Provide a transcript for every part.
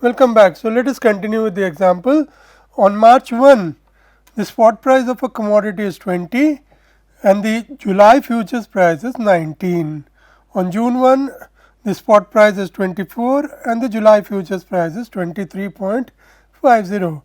Welcome back. So, let us continue with the example. On March 1, the spot price of a commodity is 20 and the July futures price is 19. On June 1, the spot price is 24 and the July futures price is 23.50.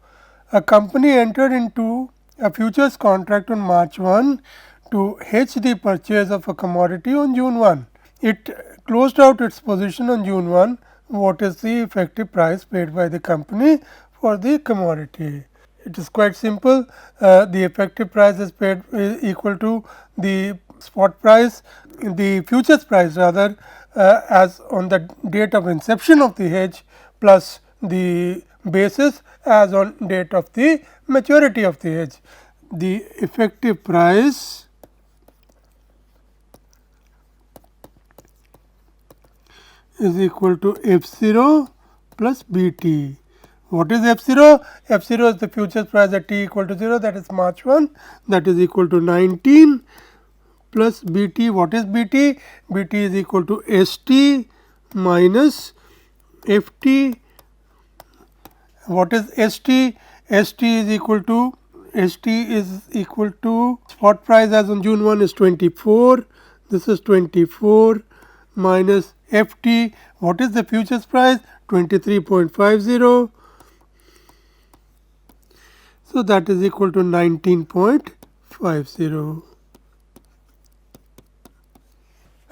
A company entered into a futures contract on March 1 to hedge the purchase of a commodity on June 1. It closed out its position on June 1. What is the effective price paid by the company for the commodity? It is quite simple. The effective price is paid equal to the spot price, the futures price rather, as on the date of inception of the hedge plus the basis as on date of the maturity of the hedge. The effective price is equal to F0 plus BT. What is F0? F0 is the futures price at t equal to 0, that is March 1, that is equal to 19 plus BT. What is BT? BT is equal to ST minus FT. What is ST? ST is equal to spot price as on June 1 is 24. This is 24 minus FT. What is the futures price? 23.50. So, that is equal to 19.50.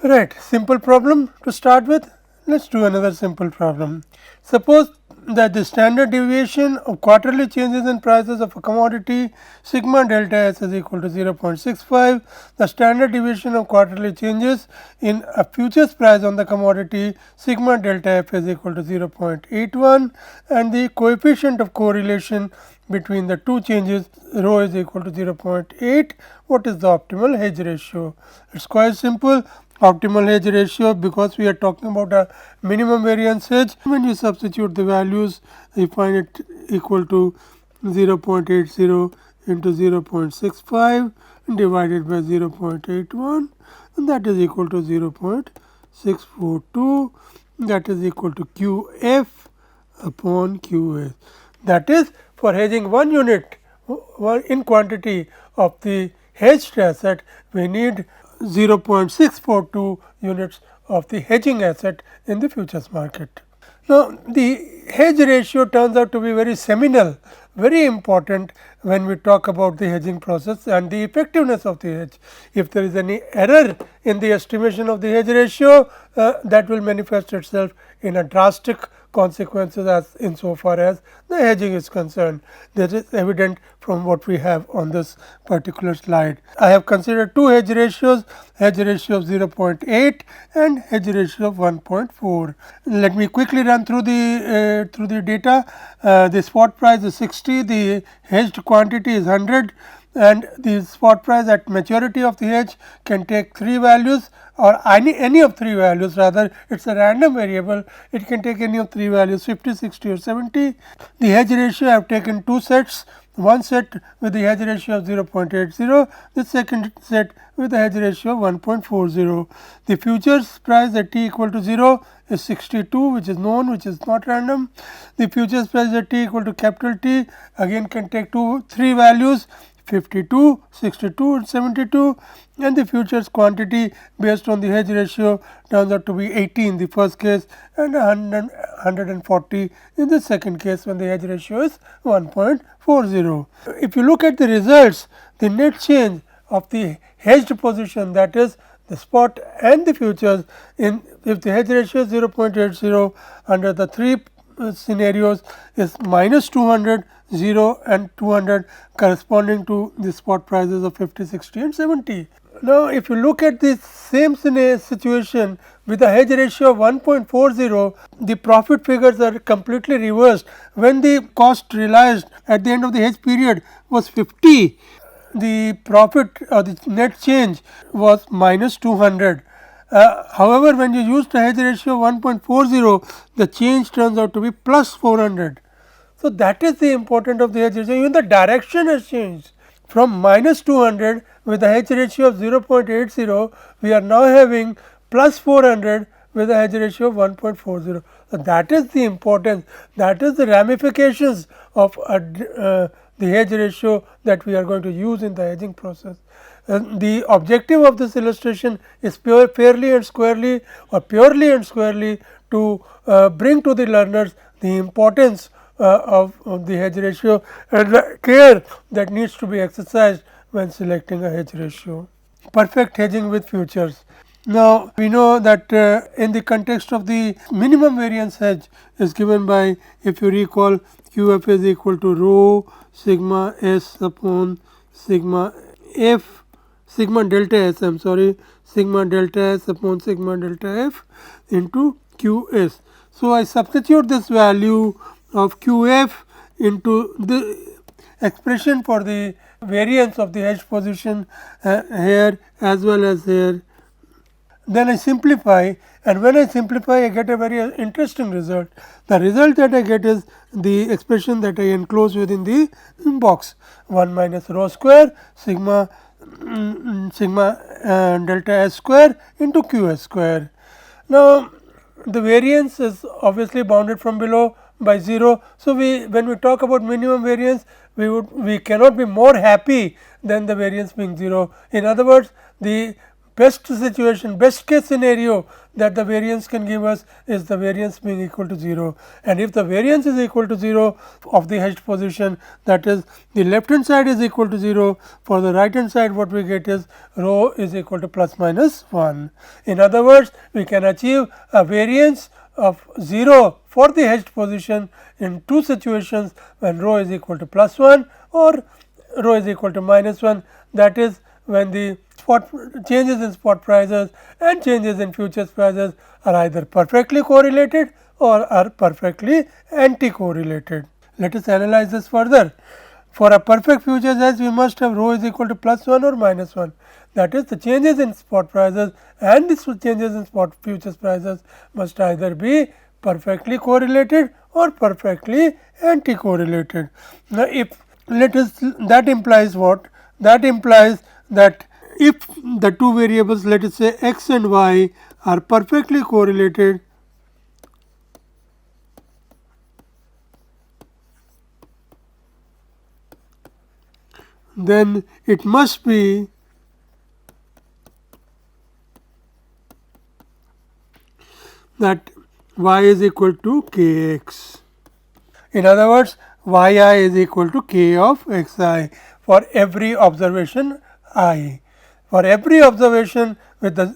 Right, simple problem to start with. Let us do another simple problem. Suppose that the standard deviation of quarterly changes in prices of a commodity sigma delta s is equal to 0.65. The standard deviation of quarterly changes in a futures price on the commodity sigma delta f is equal to 0.81 and the coefficient of correlation between the two changes rho is equal to 0.8. What is the optimal hedge ratio? It is quite simple. Optimal hedge ratio, because we are talking about a minimum variance hedge, when you substitute the values, you find it equal to 0.80 into 0.65 divided by 0.81 and that is equal to 0.642, that is equal to QF upon QS. That is, for hedging 1 unit in quantity of the hedged asset, we need 0.642 units of the hedging asset in the futures market. Now, the hedge ratio turns out to be very seminal, very important when we talk about the hedging process and the effectiveness of the hedge. If there is any error in the estimation of the hedge ratio, that will manifest itself in a drastic consequences as insofar as the hedging is concerned. That is evident from what we have on this particular slide. I have considered two hedge ratios, hedge ratio of 0.8 and hedge ratio of 1.4. Let me quickly run through the data. The spot price is 60, the hedged quantity is 100 and the spot price at maturity of the hedge can take 3 values or any of 3 values, rather it is a random variable, it can take any of 3 values 50, 60 or 70. The hedge ratio I have taken 2 sets, one set with the hedge ratio of 0.80, the second set with the hedge ratio of 1.40. The futures price at t equal to 0 is 62, which is known, which is not random. The futures price at t equal to capital T again can take 3 values 52, 62 and 72 and the futures quantity based on the hedge ratio turns out to be 80 in the first case and 140 in the second case when the hedge ratio is 1.40. If you look at the results, the net change of the hedged position, that is the spot and the futures, if the hedge ratio is 0.80 under the 3 scenarios is minus 200, 0 and 200 corresponding to the spot prices of 50, 60 and 70. Now, if you look at this same situation with a hedge ratio of 1.40, the profit figures are completely reversed. When the cost realized at the end of the hedge period was 50, the profit or the net change was minus 200. However, when you use the hedge ratio of 1.40, the change turns out to be plus 400. So, that is the importance of the hedge ratio. Even the direction has changed from minus 200 with a hedge ratio of 0.80, we are now having plus 400 with a hedge ratio of 1.40. So, that is the importance, that is the ramifications of the hedge ratio that we are going to use in the hedging process. The objective of this illustration is fairly and squarely or purely and squarely to bring to the learners the importance of the hedge ratio and the care that needs to be exercised when selecting a hedge ratio. Perfect hedging with futures. Now, we know that in the context of the minimum variance hedge is given by, if you recall, QF is equal to rho sigma S upon sigma F, sigma delta S, I am sorry, sigma delta S upon sigma delta F into QS. So, I substitute this value of QF into the expression for the variance of the hedge position here as well as here. Then I simplify, and when I simplify I get a very interesting result. The result that I get is the expression that I enclose within the box, 1 minus rho square sigma delta S square into Q S square. Now, the variance is obviously bounded from below by 0. So, when we talk about minimum variance, we cannot be more happy than the variance being 0. In other words, the best situation, best case scenario that the variance can give us is the variance being equal to 0. And if the variance is equal to 0 of the hedged position, that is the left hand side is equal to 0, for the right hand side what we get is rho is equal to plus minus 1. In other words, we can achieve a variance of 0 for the hedged position in two situations, when rho is equal to plus 1 or rho is equal to minus 1, that is when the spot changes in spot prices and changes in futures prices are either perfectly correlated or are perfectly anti-correlated. Let us analyze this further. For a perfect futures hedge, we must have rho is equal to plus 1 or minus 1. That is, the changes in spot prices and the changes in spot futures prices must either be perfectly correlated or perfectly anti-correlated. Now, if let us, that implies what? That implies that if the two variables, let us say x and y, are perfectly correlated, then it must be that y is equal to kx. In other words, yi is equal to k of xi for every observation I. For every observation with the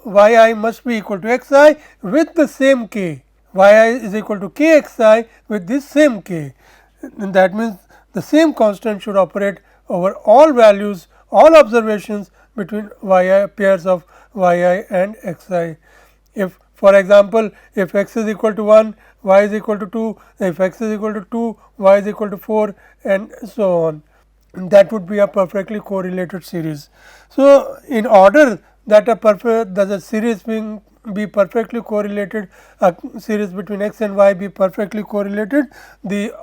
yi must be equal to xi with the same k, yi is equal to kxi with this same k, and that means the same constant should operate over all values, all observations between yi pairs of yi and xi. If, for example, if x is equal to 1, y is equal to 2, if x is equal to 2, y is equal to 4, and so on, that would be a perfectly correlated series. So, in order that a series be perfectly correlated, a series between x and y be perfectly correlated,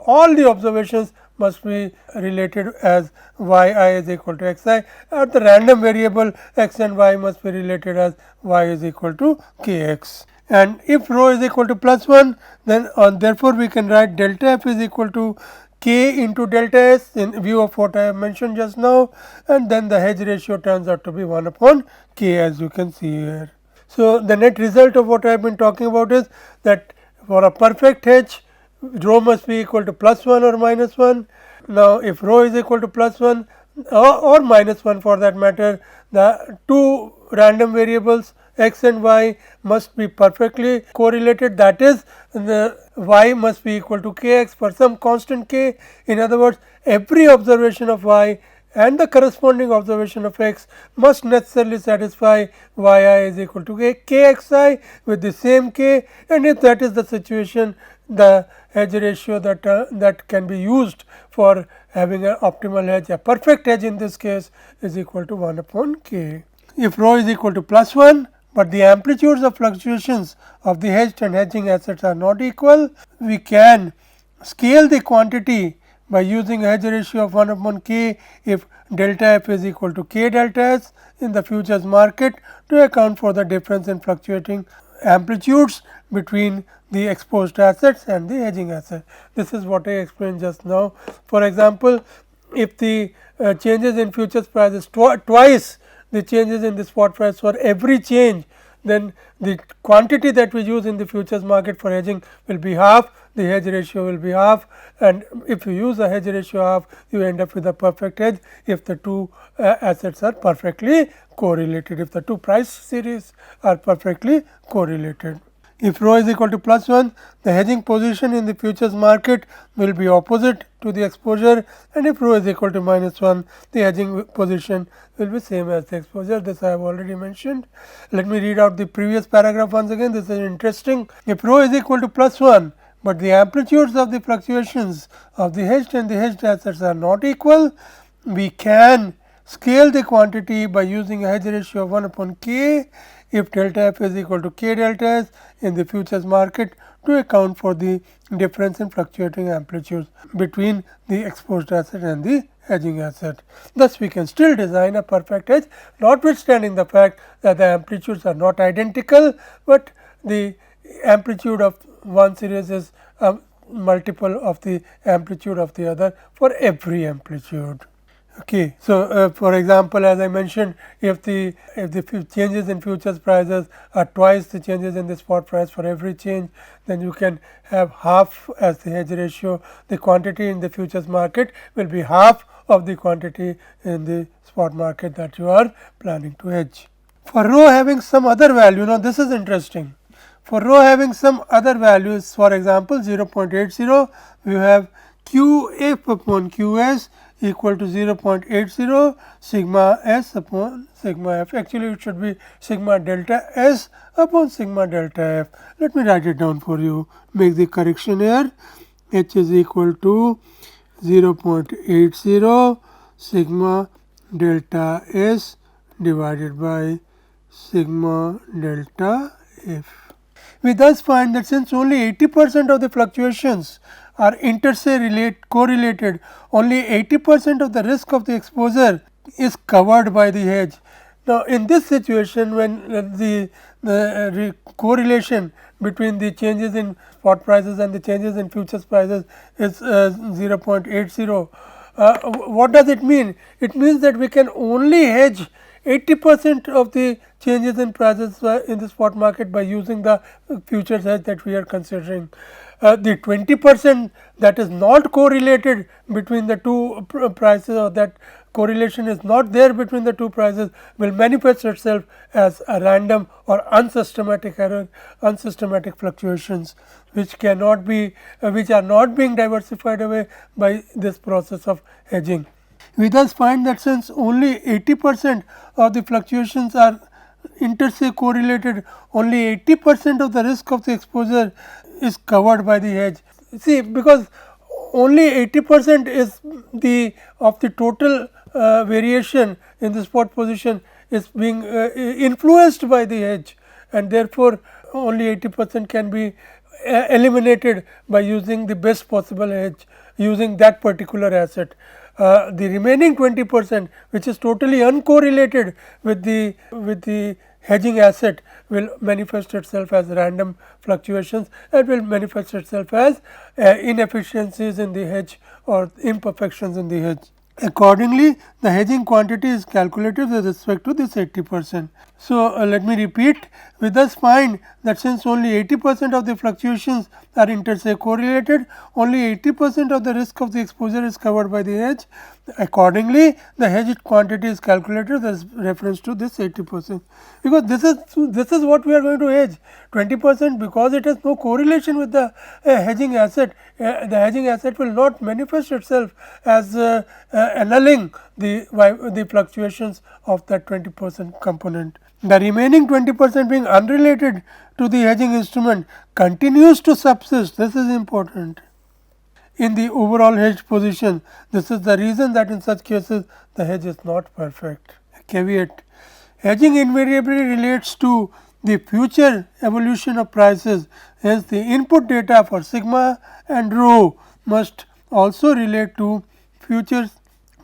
all the observations must be related as yi is equal to xi, or the random variable x and y must be related as y is equal to kx. And if rho is equal to plus 1, then therefore, we can write delta f is equal to k into delta s in view of what I have mentioned just now, and then the hedge ratio turns out to be 1 upon k, as you can see here. So, the net result of what I have been talking about is that for a perfect hedge, rho must be equal to plus 1 or minus 1. Now, if rho is equal to plus 1 or minus 1 for that matter, the two random variables x and y must be perfectly correlated, that is, the y must be equal to kx for some constant k. In other words, every observation of y and the corresponding observation of x must necessarily satisfy yi is equal to kxi with the same k, and if that is the situation, the hedge ratio that can be used for having an optimal hedge, a perfect hedge in this case, is equal to 1 upon k. If rho is equal to plus 1, but the amplitudes of fluctuations of the hedged and hedging assets are not equal, we can scale the quantity by using a hedge ratio of 1 upon k if delta f is equal to k delta s in the futures market to account for the difference in fluctuating amplitudes between the exposed assets and the hedging asset. This is what I explained just now. For example, if the changes in futures prices twice the changes in the spot price for every change, then the quantity that we use in the futures market for hedging will be half, the hedge ratio will be half, and if you use a hedge ratio half, you end up with a perfect hedge if the two assets are perfectly correlated, if the two price series are perfectly correlated. If rho is equal to plus 1, the hedging position in the futures market will be opposite to the exposure, and if rho is equal to minus 1, the hedging position will be same as the exposure. This I have already mentioned. Let me read out the previous paragraph once again. This is interesting. If rho is equal to plus 1, but the amplitudes of the fluctuations of the hedged and the hedged assets are not equal, we can scale the quantity by using a hedge ratio of 1 upon k if delta f is equal to k delta s in the futures market to account for the difference in fluctuating amplitudes between the exposed asset and the hedging asset. Thus, we can still design a perfect hedge, notwithstanding the fact that the amplitudes are not identical, but the amplitude of one series is a multiple of the amplitude of the other for every amplitude. Okay. So, for example, as I mentioned, if the changes in futures prices are twice the changes in the spot price for every change, then you can have half as the hedge ratio. The quantity in the futures market will be half of the quantity in the spot market that you are planning to hedge. For rho having some other value, now this is interesting. For rho having some other values, for example, 0.80, we have q f upon q s equal to 0.80 sigma s upon sigma f. Actually, it should be sigma delta s upon sigma delta f. Let me write it down for you, make the correction here. H is equal to 0.80 sigma delta s divided by sigma delta f. We thus find that since only 80% of the fluctuations are inter se correlated, only 80% of the risk of the exposure is covered by the hedge. Now, in this situation, when the correlation between the changes in spot prices and the changes in futures prices is 0.80, what does it mean? It means that we can only hedge 80% of the changes in prices in the spot market by using the futures hedge that we are considering. The 20% that is not correlated between the two prices, or that correlation is not there between the two prices, will manifest itself as a random or unsystematic error, unsystematic fluctuations, which cannot be which are not being diversified away by this process of hedging. We thus find that since only 80% of the fluctuations are inter se correlated, only 80% of the risk of the exposure is covered by the hedge. See, because only 80% is of the total variation in the spot position is being influenced by the hedge, and therefore, only 80% can be eliminated by using the best possible hedge using that particular asset. The remaining 20%, which is totally uncorrelated with the hedging asset, will manifest itself as random fluctuations and will manifest itself as inefficiencies in the hedge or imperfections in the hedge. Accordingly, the hedging quantity is calculated with respect to this 80%. So, let me repeat, we thus find that since only 80% of the fluctuations are inter se correlated, only 80% of the risk of the exposure is covered by the hedge. Accordingly, the hedged quantity is calculated with reference to this 80%, because this is what we are going to hedge. 20%, because it has no correlation with the hedging asset, the hedging asset will not manifest itself as annulling the fluctuations of that 20% component. The remaining 20% being unrelated to the hedging instrument continues to subsist. This is important in the overall hedged position. This is the reason that in such cases the hedge is not perfect. Caveat: hedging invariably relates to the future evolution of prices, hence the input data for sigma and rho must also relate to future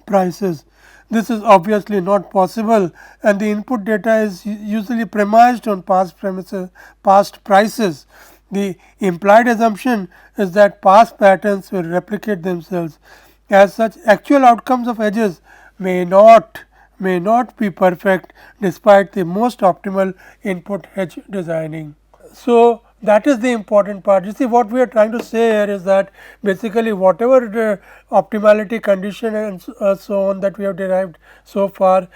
prices. This is obviously not possible, and the input data is usually premised on past prices. The implied assumption is that past patterns will replicate themselves. As such, actual outcomes of hedges may not be perfect despite the most optimal input hedge designing. So, that is the important part. You see, what we are trying to say here is that basically whatever the optimality condition and so on that we have derived so far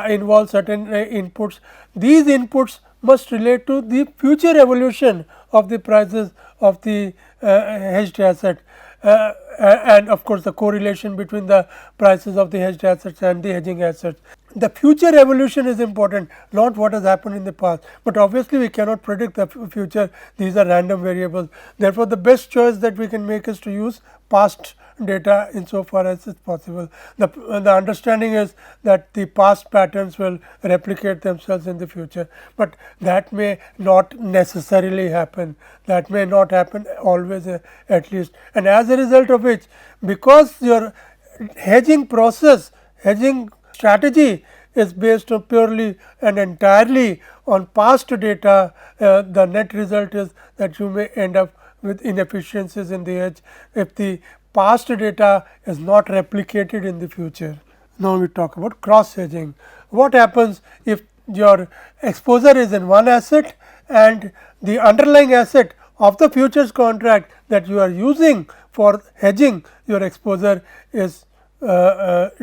involve certain inputs. These inputs must relate to the future evolution of the prices of the hedged asset. And of course, the correlation between the prices of the hedged assets and the hedging assets. The future evolution is important, not what has happened in the past, but obviously we cannot predict the future. These are random variables. Therefore, the best choice that we can make is to use past data insofar as is possible. The understanding is that the past patterns will replicate themselves in the future, but that may not necessarily happen. That may not happen always, at least, and as a result of which, because your hedging process, hedging strategy is based on purely and entirely on past data, the net result is that you may end up with inefficiencies in the hedge if the past data is not replicated in the future. Now, we talk about cross hedging. What happens if your exposure is in one asset and the underlying asset of the futures contract that you are using for hedging your exposure is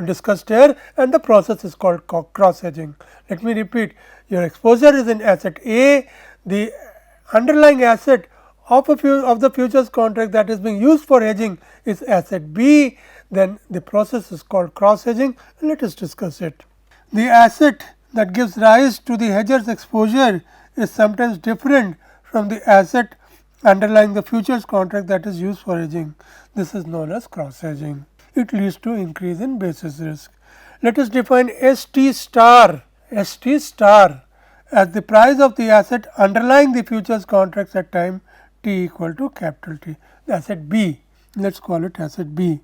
discussed here, and the process is called cross hedging. Let me repeat, your exposure is in asset A, the underlying asset of the futures contract that is being used for hedging is asset B, then the process is called cross hedging, and let us discuss it. The asset that gives rise to the hedger's exposure is sometimes different from the asset underlying the futures contract that is used for hedging. This is known as cross hedging. It leads to increase in basis risk. Let us define ST star as the price of the asset underlying the futures contracts at time t equal to capital T, the asset B. Let us call it asset B.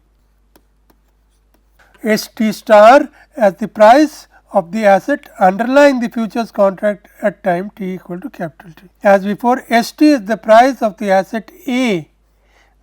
ST star as the price of the asset underlying the futures contract at time t equal to capital T. As before, ST is the price of the asset A,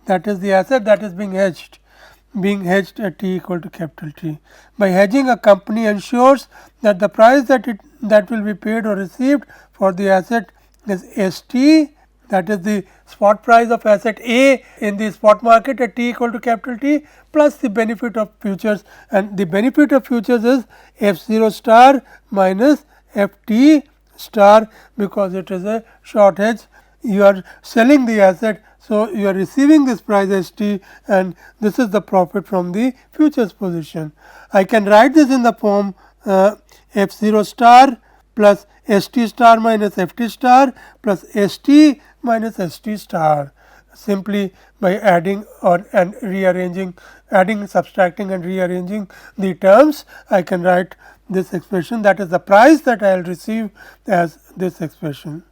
that is the asset that is being hedged at t equal to capital T. By hedging, a company ensures that the price that will be paid or received for the asset is ST, that is the spot price of asset A in the spot market at t equal to capital T, plus the benefit of futures, and the benefit of futures is F0 star minus Ft star, because it is a short hedge. You are selling the asset, so you are receiving this price ST, and this is the profit from the futures position. I can write this in the form F0 star plus ST star minus FT star plus ST minus ST star, simply by adding and rearranging, subtracting and rearranging the terms. I can write this expression, that is the price that I will receive, as this expression.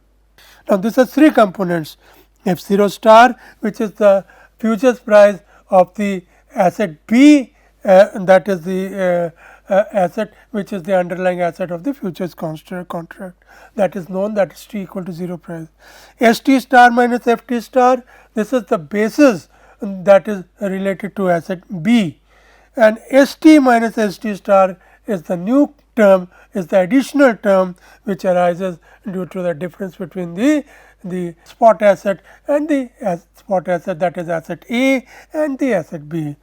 Now, this has three components: F0 star, which is the futures price of the asset B, that is the asset which is the underlying asset of the futures contract, that is known, that is t equal to 0 price. ST star minus FT star, this is the basis that is related to asset B, and ST minus ST star is the new term, is the additional term which arises due to the difference between the spot asset and the spot asset, that is asset A, and the asset B.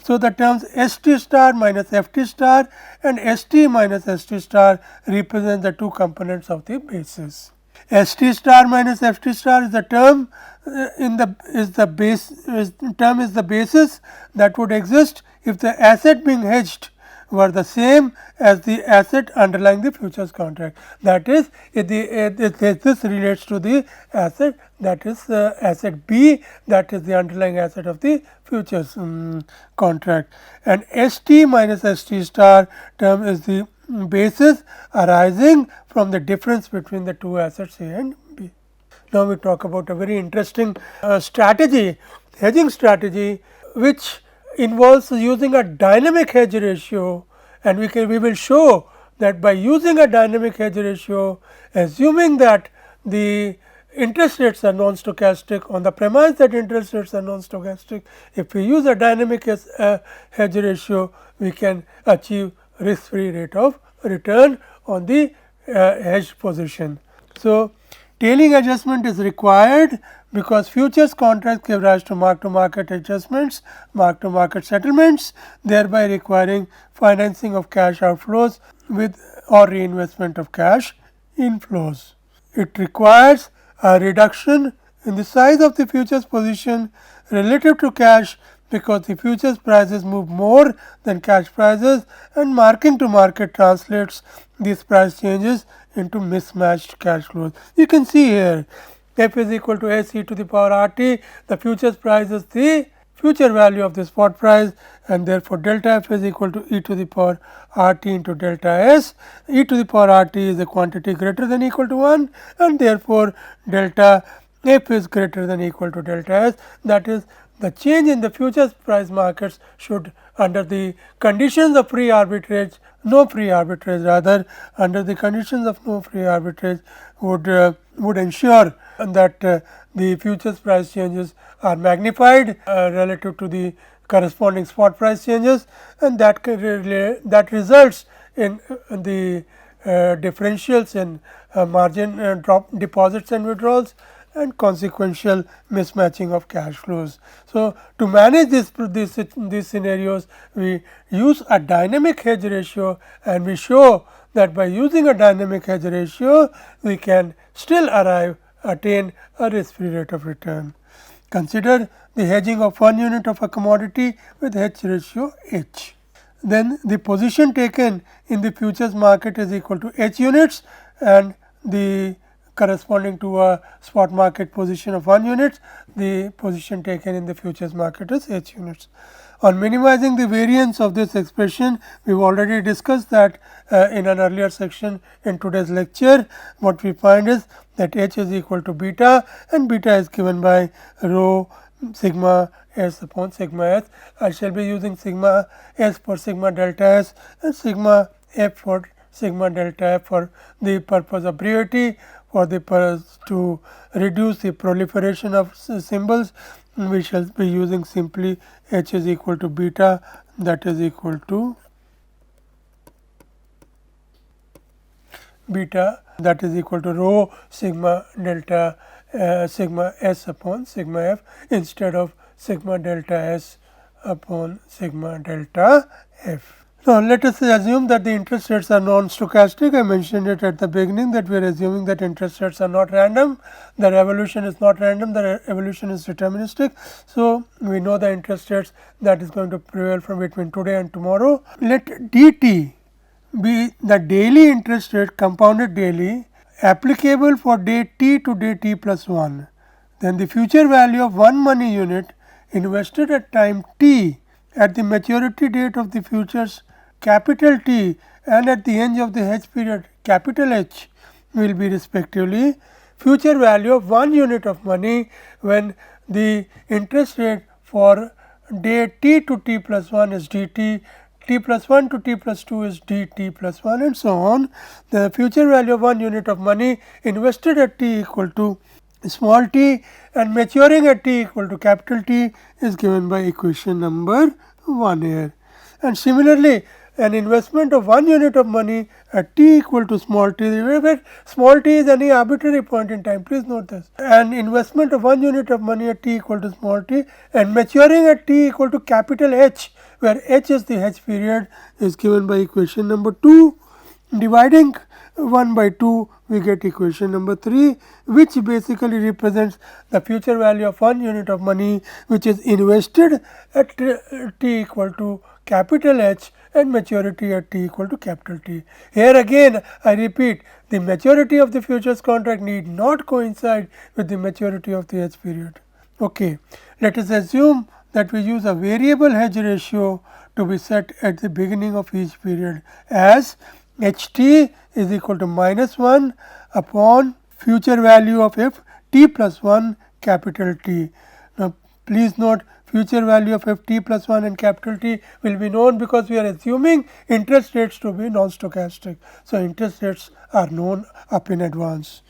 So, the terms ST star minus FT star and ST minus ST star represent the two components of the basis. ST star minus FT star is the term is the basis that would exist if the asset being hedged were the same as the asset underlying the futures contract. That is, this relates to the asset, that is asset B, that is the underlying asset of the futures contract, and ST minus ST star term is the basis arising from the difference between the two assets A and B. Now, we talk about a very interesting strategy, hedging strategy, which involves using a dynamic hedge ratio and we will show that by using a dynamic hedge ratio, assuming that the interest rates are non-stochastic, on the premise that interest rates are non-stochastic, if we use a dynamic hedge ratio, we can achieve risk-free rate of return on the hedged position. So, tailing adjustment is required because futures contracts give rise to mark-to-market adjustments, mark-to-market settlements, thereby requiring financing of cash outflows with or reinvestment of cash inflows. It requires a reduction in the size of the futures position relative to cash because the futures prices move more than cash prices, and marking to market translates these price changes into mismatched cash flows. You can see here f is equal to s e to the power r t, the futures price is the future value of the spot price, and therefore, delta f is equal to e to the power r t into delta s. E to the power r t is a quantity greater than equal to 1, and therefore, delta f is greater than equal to delta s. That is, the change in the futures price markets should, under the conditions of free arbitrage, no free arbitrage rather, under the conditions of no free arbitrage would ensure that the futures price changes are magnified relative to the corresponding spot price changes, and that results in the differentials in margin drop deposits and withdrawals, and consequential mismatching of cash flows. So, to manage these scenarios, we use a dynamic hedge ratio, and we show that by using a dynamic hedge ratio, we can still attain a risk-free rate of return. Consider the hedging of 1 unit of a commodity with hedge ratio H. Then the position taken in the futures market is equal to H units, and the corresponding to a spot market position of 1 unit, the position taken in the futures market is H units. On minimizing the variance of this expression, we have already discussed that in an earlier section in today's lecture. What we find is that H is equal to beta, and beta is given by rho sigma s upon sigma s. I shall be using sigma s for sigma delta s and sigma f for sigma delta f for the purpose of brevity, for the purpose to reduce the proliferation of symbols. We shall be using simply H is equal to beta, that is equal to beta, that is equal to rho sigma delta sigma s upon sigma f instead of sigma delta s upon sigma delta f. Now, let us assume that the interest rates are non-stochastic. I mentioned it at the beginning that we are assuming that interest rates are not random, their evolution is not random, their evolution is deterministic. So, we know the interest rates that is going to prevail from between today and tomorrow. Let dt be the daily interest rate, compounded daily, applicable for day t to day t plus 1. Then the future value of one money unit invested at time t at the maturity date of the futures capital T and at the end of the hedge period capital H will be respectively future value of 1 unit of money when the interest rate for day t to t plus 1 is dt, t plus 1 to t plus 2 is dt plus 1, and so on. The future value of 1 unit of money invested at t equal to small t and maturing at t equal to capital T is given by equation number 1 here. And similarly, an investment of 1 unit of money at t equal to small t, where small t is any arbitrary point in time, please note this. An investment of 1 unit of money at t equal to small t and maturing at t equal to capital H, where H is the hedge period, is given by equation number 2. Dividing 1 by 2, we get equation number 3, which basically represents the future value of 1 unit of money which is invested at t equal to capital H and maturity at t equal to capital T. Here again I repeat, the maturity of the futures contract need not coincide with the maturity of the hedge period. Okay. Let us assume that we use a variable hedge ratio to be set at the beginning of each period as H t is equal to minus 1 upon future value of f t plus 1 capital T. Now, please note future value of f t plus 1 and capital T will be known, because we are assuming interest rates to be non-stochastic. So, interest rates are known up in advance,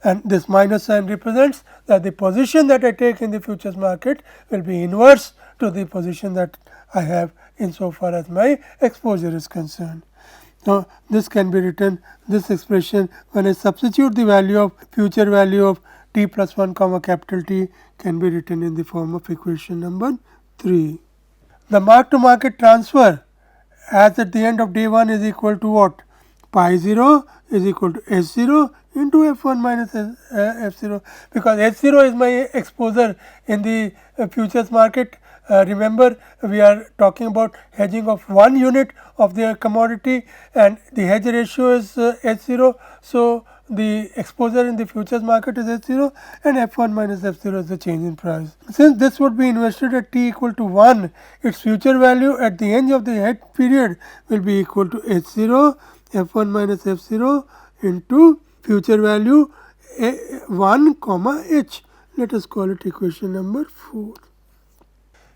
and this minus sign represents that the position that I take in the futures market will be inverse to the position that I have insofar as my exposure is concerned. Now, this can be written, this expression, when I substitute the value of future value of t plus 1 comma capital T, can be written in the form of equation number 3. The mark to market transfer as at the end of day 1 is equal to what? Pi 0 is equal to S 0 into F1 minus F 0, because S 0 is my exposure in the futures market. Remember, we are talking about hedging of 1 unit of the commodity, and the hedge ratio is H 0. So, the exposure in the futures market is H 0, and F 1 minus F 0 is the change in price. Since this would be invested at t equal to 1, its future value at the end of the hedge period will be equal to H 0 F 1 minus F 0 into future value 1 comma H. Let us call it equation number 4.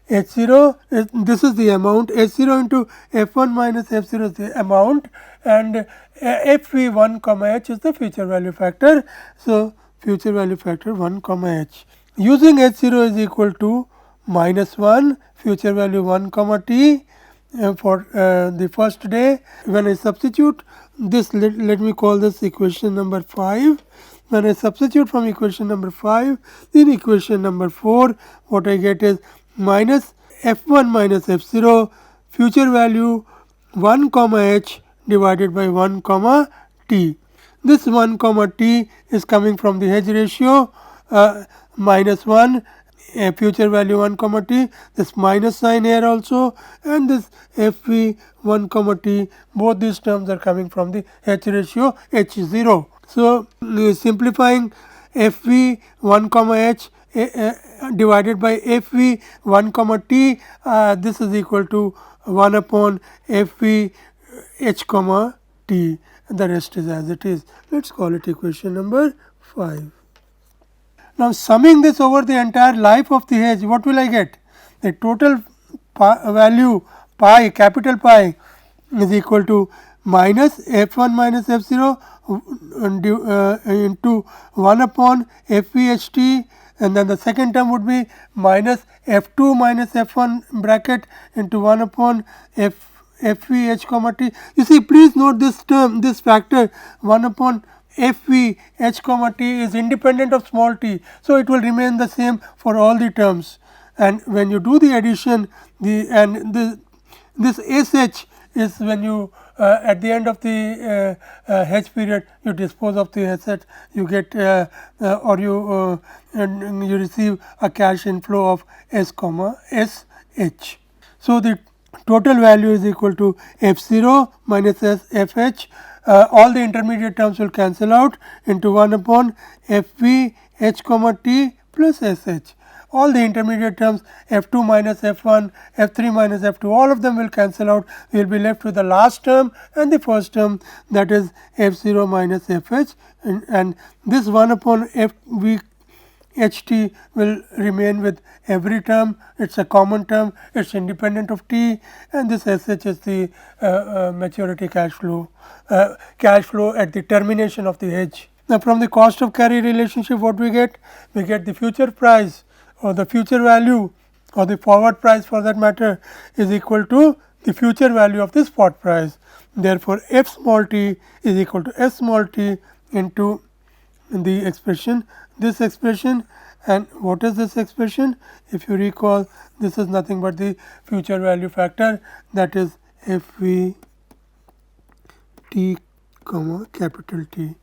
H 0 is, this is the amount, H 0 into F 1 minus F 0 is the amount, and F V 1 comma H is the future value factor. So, future value factor 1 comma H. Using H 0 is equal to minus 1 future value 1 comma T for the first day. When I substitute this, let me call this equation number 5. When I substitute from equation number 5 in equation number 4, what I get is minus f 1 minus f 0 future value 1 comma h divided by 1 comma t. This 1 comma t is coming from the hedge ratio minus 1 future value 1 comma t, this minus sign here also, and this f v 1 comma t, both these terms are coming from the hedge ratio h 0. So, simplifying f v 1 comma h divided by f v 1 comma t, this is equal to 1 upon f v h comma t, and the rest is as it is. Let us call it equation number 5. Now, summing this over the entire life of the hedge, what will I get? The total value pi, capital pi, is equal to minus f 1 minus f 0 into 1 upon f v h t, and then the second term would be minus f 2 minus f 1 bracket into 1 upon f v h comma t. You see, please note this term, this factor 1 upon f v h comma t is independent of small t. So, it will remain the same for all the terms, and when you do the addition, this s h is when you at the end of the hedge period you dispose of the asset, you get or you receive a cash inflow of s comma s h. So, the total value is equal to f 0 minus s f h. All the intermediate terms will cancel out into 1 upon f v h comma t plus s h. All the intermediate terms f 2 minus f 1, f 3 minus f 2, all of them will cancel out. We will be left with the last term and the first term, that is f 0 minus f h, and this 1 upon f v h t will remain with every term. It is a common term, it is independent of t, and this s h is the maturity cash flow at the termination of the hedge. Now, from the cost of carry relationship, what we get? We get the future price or the future value or the forward price for that matter is equal to the future value of the spot price. Therefore, f small t is equal to s small t into the expression, this expression. And what is this expression? If you recall, this is nothing but the future value factor, that is f v t comma capital T.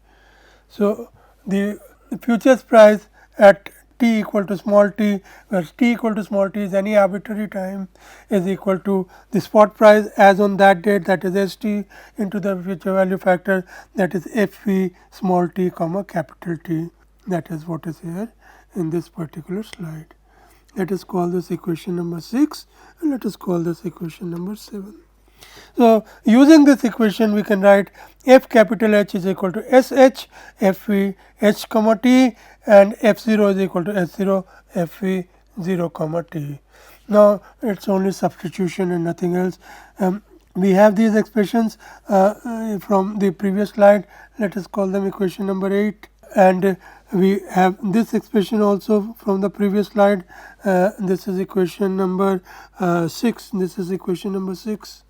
So, the futures price at t equal to small t, where t equal to small t is any arbitrary time, is equal to the spot price as on that date, that is s t, into the future value factor, that is f v small t comma capital T. That is what is here in this particular slide. Let us call this equation number 6 and let us call this equation number 7. So, using this equation we can write f capital H is equal to s h f v h comma t, and f 0 is equal to s 0 f v 0 comma t. Now, it is only substitution and nothing else. We have these expressions from the previous slide. Let us call them equation number 8, and we have this expression also from the previous slide. This is equation number 6. This is equation number 6.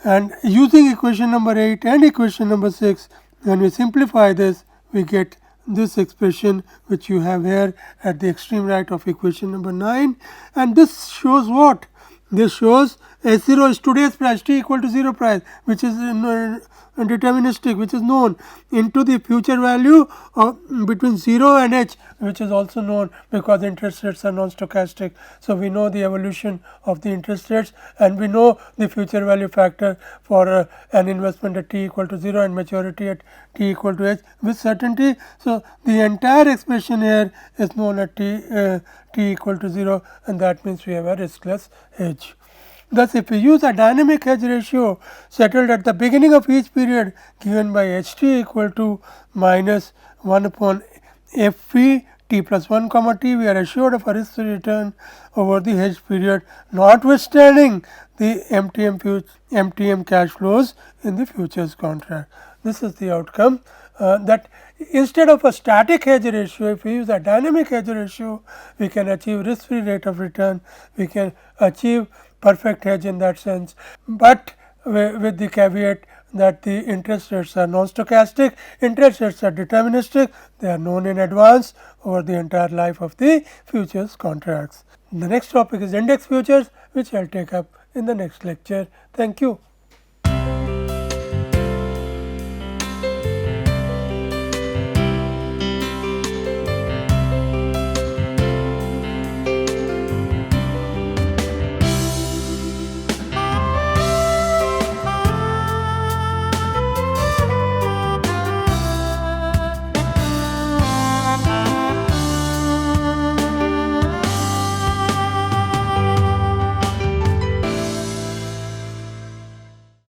And using equation number 8 and equation number 6, when we simplify this, we get this expression which you have here at the extreme right of equation number 9, and this shows what? This shows S0 is today's price, t equal to 0 price, which is deterministic, which is known, into the future value of between 0 and h, which is also known because interest rates are non-stochastic. So, we know the evolution of the interest rates, and we know the future value factor for an investment at t equal to 0 and maturity at t equal to h with certainty. So, the entire expression here is known at t equal to 0, and that means we have a riskless hedge. Thus, if we use a dynamic hedge ratio settled at the beginning of each period given by h t equal to minus 1 upon f v t plus 1 comma t, we are assured of a risk free return over the hedge period, notwithstanding the MTM cash flows in the futures contract. This is the outcome, that instead of a static hedge ratio, if we use a dynamic hedge ratio, we can achieve risk free rate of return, we can achieve perfect hedge in that sense, but with the caveat that the interest rates are non-stochastic, interest rates are deterministic, they are known in advance over the entire life of the futures contracts. The next topic is index futures, which I will take up in the next lecture. Thank you.